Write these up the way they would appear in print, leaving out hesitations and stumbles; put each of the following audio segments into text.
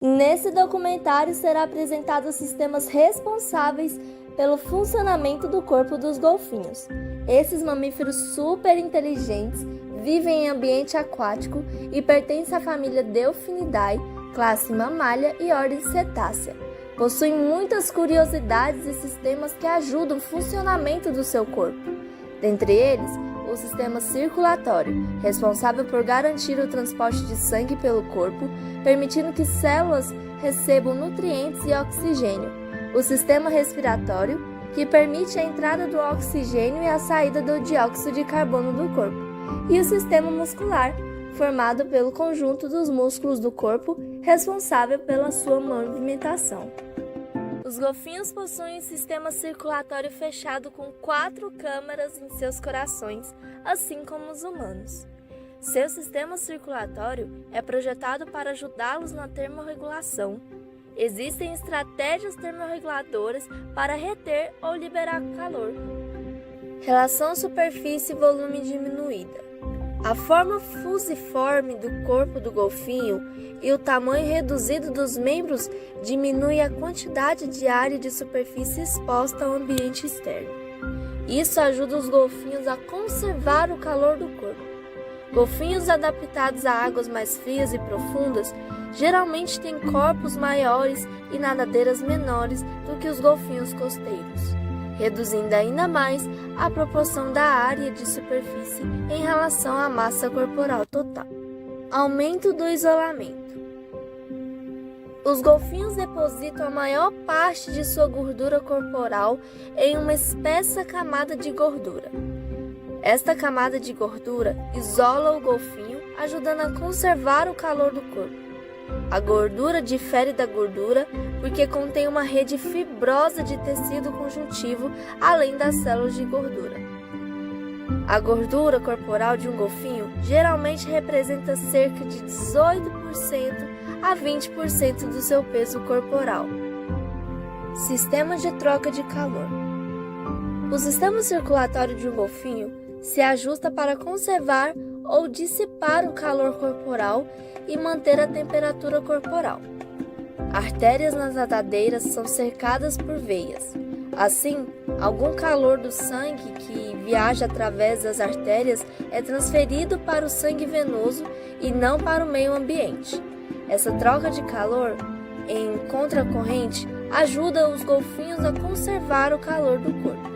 Nesse documentário será apresentado os sistemas responsáveis pelo funcionamento do corpo dos golfinhos. Esses mamíferos super inteligentes vivem em ambiente aquático e pertencem à família Delphinidae, classe Mammalia e ordem Cetácea. Possuem muitas curiosidades e sistemas que ajudam o funcionamento do seu corpo. Dentre eles, o sistema circulatório, responsável por garantir o transporte de sangue pelo corpo, permitindo que células recebam nutrientes e oxigênio. O sistema respiratório, que permite a entrada do oxigênio e a saída do dióxido de carbono do corpo. E o sistema muscular, formado pelo conjunto dos músculos do corpo, responsável pela sua movimentação. Os golfinhos possuem um sistema circulatório fechado com 4 câmaras em seus corações, assim como os humanos. Seu sistema circulatório é projetado para ajudá-los na termorregulação. Existem estratégias termorreguladoras para reter ou liberar calor. Relação superfície e volume diminuída. A forma fusiforme do corpo do golfinho e o tamanho reduzido dos membros diminui a quantidade de área de superfície exposta ao ambiente externo. Isso ajuda os golfinhos a conservar o calor do corpo. Golfinhos adaptados a águas mais frias e profundas geralmente têm corpos maiores e nadadeiras menores do que os golfinhos costeiros, reduzindo ainda mais a proporção da área de superfície em relação à massa corporal total. Aumento do isolamento. Os golfinhos depositam a maior parte de sua gordura corporal em uma espessa camada de gordura. Esta camada de gordura isola o golfinho, ajudando a conservar o calor do corpo. A gordura difere da gordura porque contém uma rede fibrosa de tecido conjuntivo além das células de gordura. A gordura corporal de um golfinho geralmente representa cerca de 18% a 20% do seu peso corporal. Sistema de troca de calor. O sistema circulatório de um golfinho se ajusta para conservar ou dissipar o calor corporal e manter a temperatura corporal. Artérias nas nadadeiras são cercadas por veias. Assim, algum calor do sangue que viaja através das artérias é transferido para o sangue venoso e não para o meio ambiente. Essa troca de calor em contracorrente ajuda os golfinhos a conservar o calor do corpo.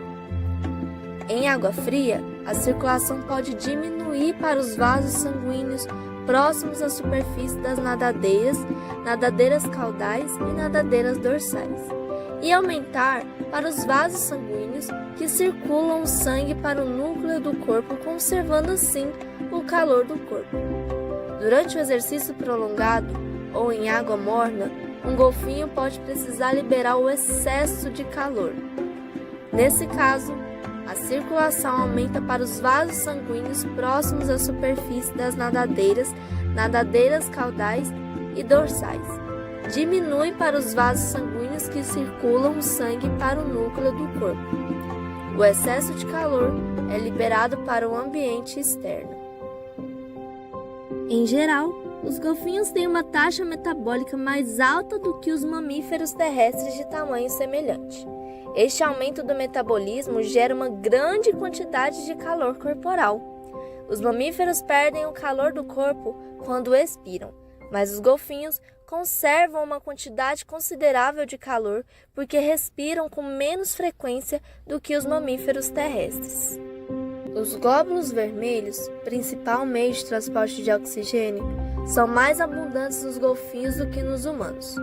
Em água fria, a circulação pode diminuir para os vasos sanguíneos próximos à superfície das nadadeiras, nadadeiras caudais e nadadeiras dorsais, e aumentar para os vasos sanguíneos que circulam o sangue para o núcleo do corpo, conservando assim o calor do corpo. Durante o exercício prolongado ou em água morna, um golfinho pode precisar liberar o excesso de calor. Nesse caso, a circulação aumenta para os vasos sanguíneos próximos à superfície das nadadeiras, nadadeiras caudais e dorsais. Diminui para os vasos sanguíneos que circulam o sangue para o núcleo do corpo. O excesso de calor é liberado para o ambiente externo. Em geral, os golfinhos têm uma taxa metabólica mais alta do que os mamíferos terrestres de tamanho semelhante. Este aumento do metabolismo gera uma grande quantidade de calor corporal. Os mamíferos perdem o calor do corpo quando expiram, mas os golfinhos conservam uma quantidade considerável de calor porque respiram com menos frequência do que os mamíferos terrestres. Os glóbulos vermelhos, principal meio de transporte de oxigênio, são mais abundantes nos golfinhos do que nos humanos.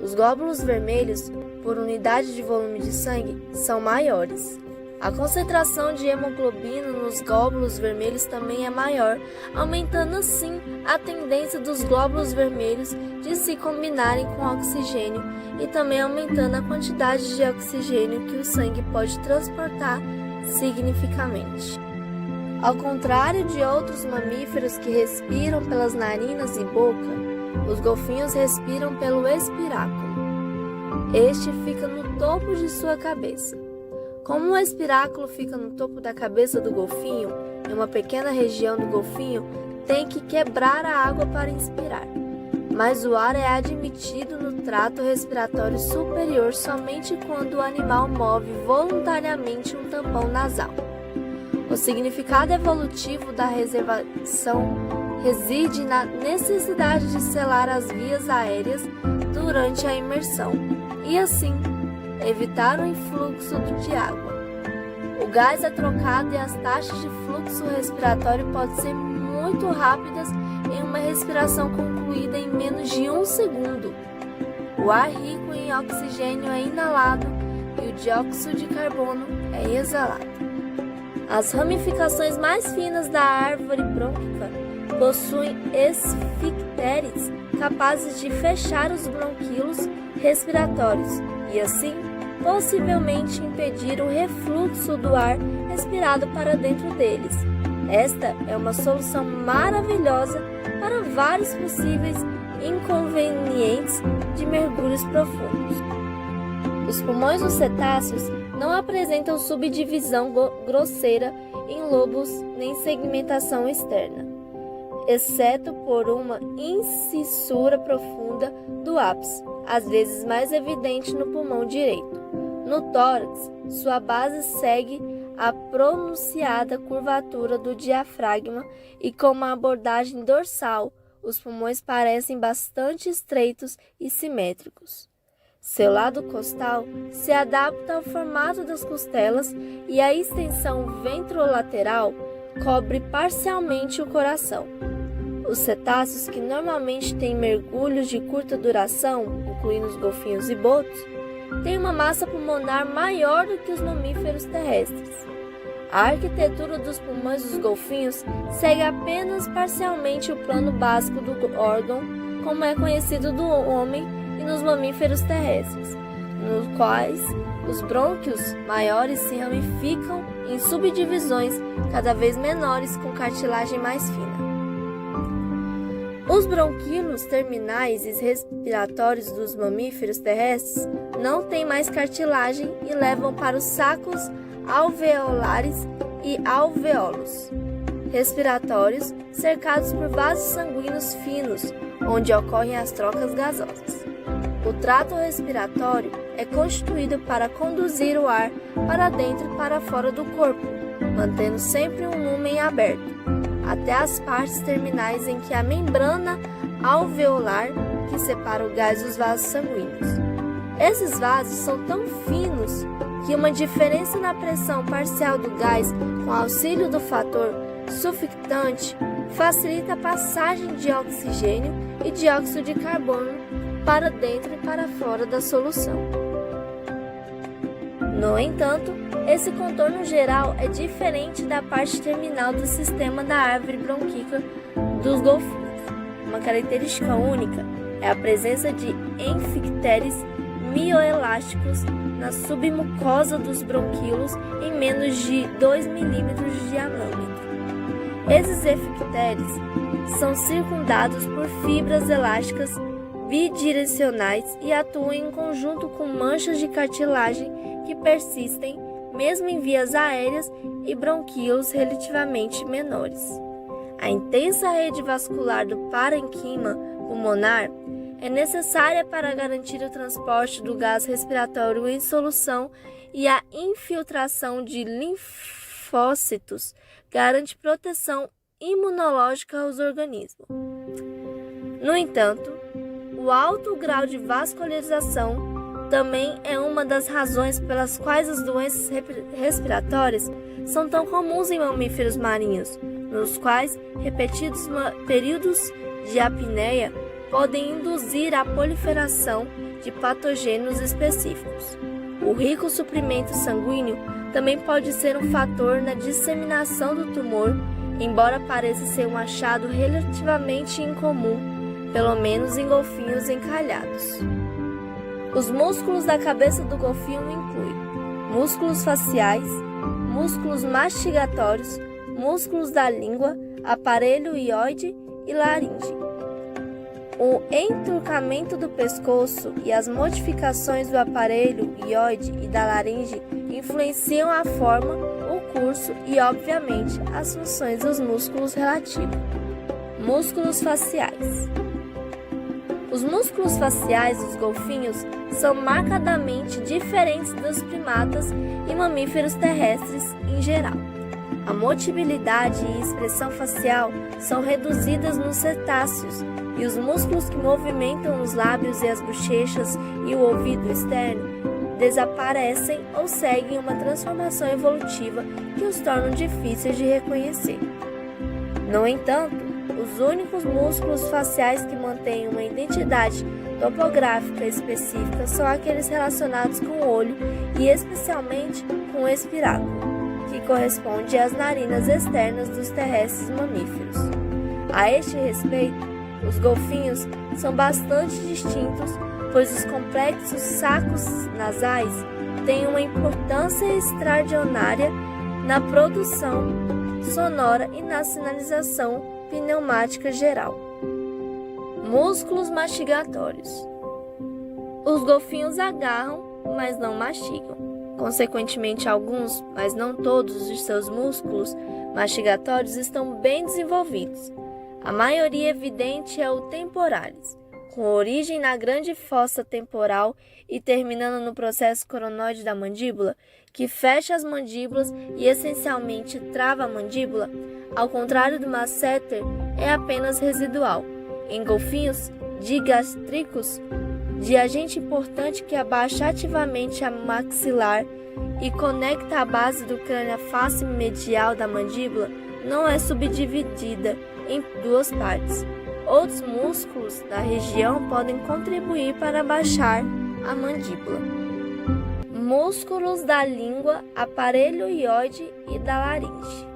Os glóbulos vermelhos, por unidade de volume de sangue, são maiores. A concentração de hemoglobina nos glóbulos vermelhos também é maior, aumentando assim a tendência dos glóbulos vermelhos de se combinarem com oxigênio e também aumentando a quantidade de oxigênio que o sangue pode transportar significativamente. Ao contrário de outros mamíferos que respiram pelas narinas e boca, os golfinhos respiram pelo espiráculo. Este fica no topo de sua cabeça. Como o espiráculo fica no topo da cabeça do golfinho, em uma pequena região do golfinho tem que quebrar a água para inspirar. mas o ar é admitido no trato respiratório superior somente quando o animal move voluntariamente um tampão nasal. O significado evolutivo da reservação reside na necessidade de selar as vias aéreas durante a imersão e, assim, evitar o influxo de água. O gás é trocado e as taxas de fluxo respiratório podem ser muito rápidas em uma respiração concluída em menos de 1 segundo. O ar rico em oxigênio é inalado e o dióxido de carbono é exalado. As ramificações mais finas da árvore brônquica possuem esficteres capazes de fechar os bronquíolos respiratórios e, assim, possivelmente impedir o refluxo do ar respirado para dentro deles. Esta é uma solução maravilhosa para vários possíveis inconvenientes de mergulhos profundos. Os pulmões dos cetáceos não apresentam subdivisão grosseira em lobos nem segmentação externa, exceto por uma incissura profunda do ápice, às vezes mais evidente no pulmão direito. No tórax, sua base segue a pronunciada curvatura do diafragma e com uma abordagem dorsal, os pulmões parecem bastante estreitos e simétricos. Seu lado costal se adapta ao formato das costelas e a extensão ventrolateral cobre parcialmente o coração. Os cetáceos, que normalmente têm mergulhos de curta duração, incluindo os golfinhos e botos, têm uma massa pulmonar maior do que os mamíferos terrestres. A arquitetura dos pulmões dos golfinhos segue apenas parcialmente o plano básico do órgão, como é conhecido do homem e nos mamíferos terrestres, nos quais os brônquios maiores se ramificam em subdivisões cada vez menores com cartilagem mais fina. Os bronquíolos terminais e respiratórios dos mamíferos terrestres não têm mais cartilagem e levam para os sacos alveolares e alvéolos respiratórios cercados por vasos sanguíneos finos, onde ocorrem as trocas gasosas. O trato respiratório é constituído para conduzir o ar para dentro e para fora do corpo, mantendo sempre um lumen aberto, até as partes terminais em que a membrana alveolar que separa o gás dos vasos sanguíneos. Esses vasos são tão finos que uma diferença na pressão parcial do gás com auxílio do fator sulfitante facilita a passagem de oxigênio e dióxido de carbono para dentro e para fora da solução. No entanto, esse contorno geral é diferente da parte terminal do sistema da árvore bronquícola dos golfinhos. Uma característica única é a presença de esficteres mioelásticos na submucosa dos bronquíolos em menos de 2 milímetros de diâmetro. Esses esficteres são circundados por fibras elásticas bidirecionais e atuam em conjunto com manchas de cartilagem que persistem mesmo em vias aéreas e bronquíolos relativamente menores. A intensa rede vascular do parênquima pulmonar é necessária para garantir o transporte do gás respiratório em solução e a infiltração de linfócitos garante proteção imunológica aos organismos. No entanto, o alto grau de vascularização também é uma das razões pelas quais as doenças respiratórias são tão comuns em mamíferos marinhos, nos quais repetidos períodos de apneia podem induzir a proliferação de patogênios específicos. O rico suprimento sanguíneo também pode ser um fator na disseminação do tumor, embora pareça ser um achado relativamente incomum, pelo menos em golfinhos encalhados. Os músculos da cabeça do golfinho incluem músculos faciais, músculos mastigatórios, músculos da língua, aparelho ióide e laringe. O enturcamento do pescoço e as modificações do aparelho ióide e da laringe influenciam a forma, o curso e, obviamente, as funções dos músculos relativos. Músculos faciais. Os músculos faciais dos golfinhos são marcadamente diferentes dos primatas e mamíferos terrestres em geral. A motilidade e expressão facial são reduzidas nos cetáceos e os músculos que movimentam os lábios e as bochechas e o ouvido externo desaparecem ou seguem uma transformação evolutiva que os tornam difíceis de reconhecer. No entanto, os únicos músculos faciais que mantêm uma identidade topográfica específica são aqueles relacionados com o olho e especialmente com o espiráculo, que corresponde às narinas externas dos terrestres mamíferos. A este respeito, os golfinhos são bastante distintos, pois os complexos sacos nasais têm uma importância extraordinária na produção sonora e na sinalização pneumática geral. Músculos mastigatórios. Os golfinhos agarram, mas não mastigam. Consequentemente, alguns, mas não todos, de seus músculos mastigatórios estão bem desenvolvidos. A maioria evidente é o temporalis, com origem na grande fossa temporal e terminando no processo coronoide da mandíbula, que fecha as mandíbulas e essencialmente trava a mandíbula. Ao contrário do masseter, é apenas residual. Em golfinhos digástricos, de agente importante que abaixa ativamente a maxilar e conecta a base do crânio à face medial da mandíbula, não é subdividida em duas partes. Outros músculos da região podem contribuir para abaixar a mandíbula. Músculos da língua, aparelho ióide e da laringe.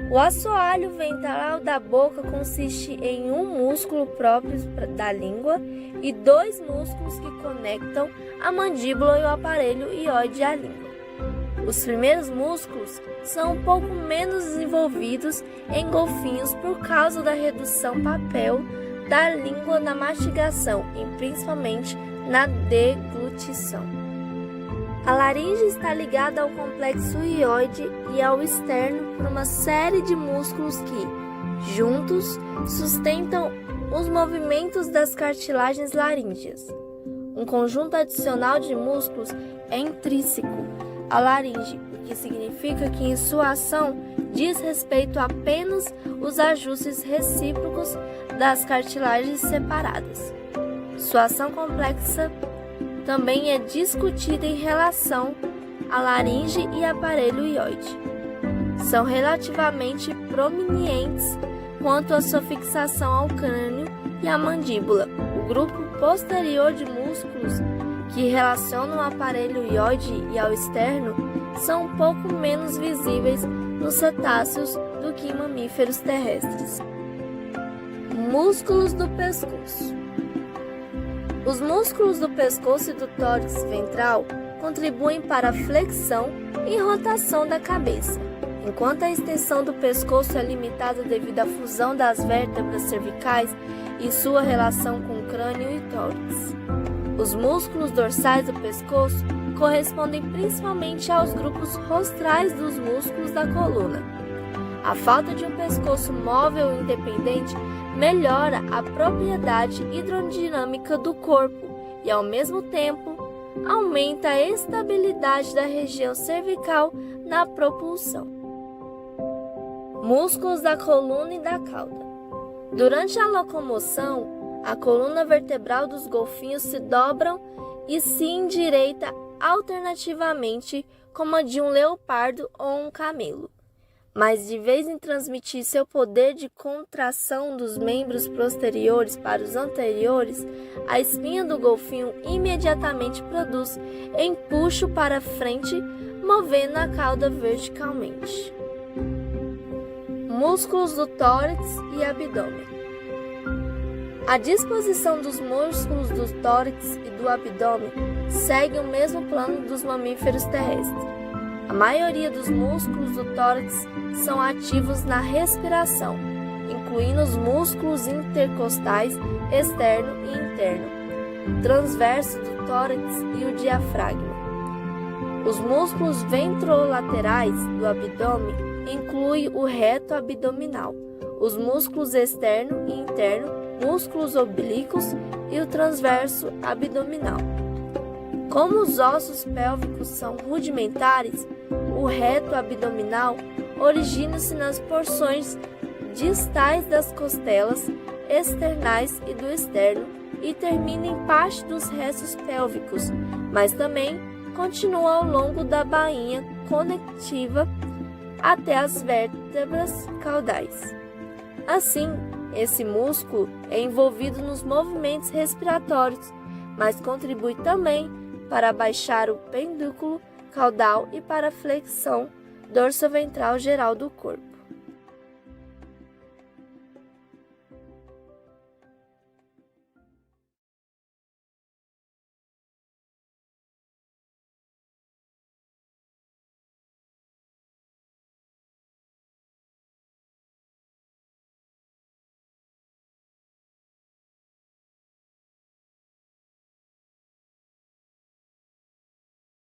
O assoalho ventral da boca consiste em um músculo próprio da língua e dois músculos que conectam a mandíbula e o aparelho ióide à língua. Os primeiros músculos são um pouco menos desenvolvidos em golfinhos por causa da redução papel da língua na mastigação e principalmente na deglutição. A laringe está ligada ao complexo ióide e ao externo por uma série de músculos que, juntos, sustentam os movimentos das cartilagens laríngeas. Um conjunto adicional de músculos é intrínseco à laringe, o que significa que em sua ação diz respeito a apenas os ajustes recíprocos das cartilagens separadas. Sua ação complexa também é discutida em relação à laringe e aparelho ióide. São relativamente prominentes quanto à sua fixação ao crânio e à mandíbula. O grupo posterior de músculos que relacionam o aparelho ióide e ao externo são um pouco menos visíveis nos cetáceos do que em mamíferos terrestres. Músculos do pescoço. Os músculos do pescoço e do tórax ventral contribuem para a flexão e rotação da cabeça, enquanto a extensão do pescoço é limitada devido à fusão das vértebras cervicais e sua relação com o crânio e tórax. Os músculos dorsais do pescoço correspondem principalmente aos grupos rostrais dos músculos da coluna. A falta de um pescoço móvel e independente melhora a propriedade hidrodinâmica do corpo e, ao mesmo tempo, aumenta a estabilidade da região cervical na propulsão. Músculos da coluna e da cauda. Durante a locomoção, a coluna vertebral dos golfinhos se dobram e se endireita alternativamente como a de um leopardo ou um camelo. Mas de vez em transmitir seu poder de contração dos membros posteriores para os anteriores, a espinha do golfinho imediatamente produz empuxo para frente, movendo a cauda verticalmente. Músculos do tórax e abdômen. A disposição dos músculos do tórax e do abdômen segue o mesmo plano dos mamíferos terrestres. A maioria dos músculos do tórax são ativos na respiração, incluindo os músculos intercostais externo e interno, transverso do tórax e o diafragma. Os músculos ventrolaterais do abdômen incluem o reto abdominal, os músculos externo e interno músculos oblíquos e o transverso abdominal. Como os ossos pélvicos são rudimentares, o reto abdominal origina-se nas porções distais das costelas externais e do externo e termina em parte dos restos pélvicos, mas também continua ao longo da bainha conectiva até as vértebras caudais. Assim, esse músculo é envolvido nos movimentos respiratórios, mas contribui também para abaixar o pendúculo caudal e para a flexão dorsoventral geral do corpo.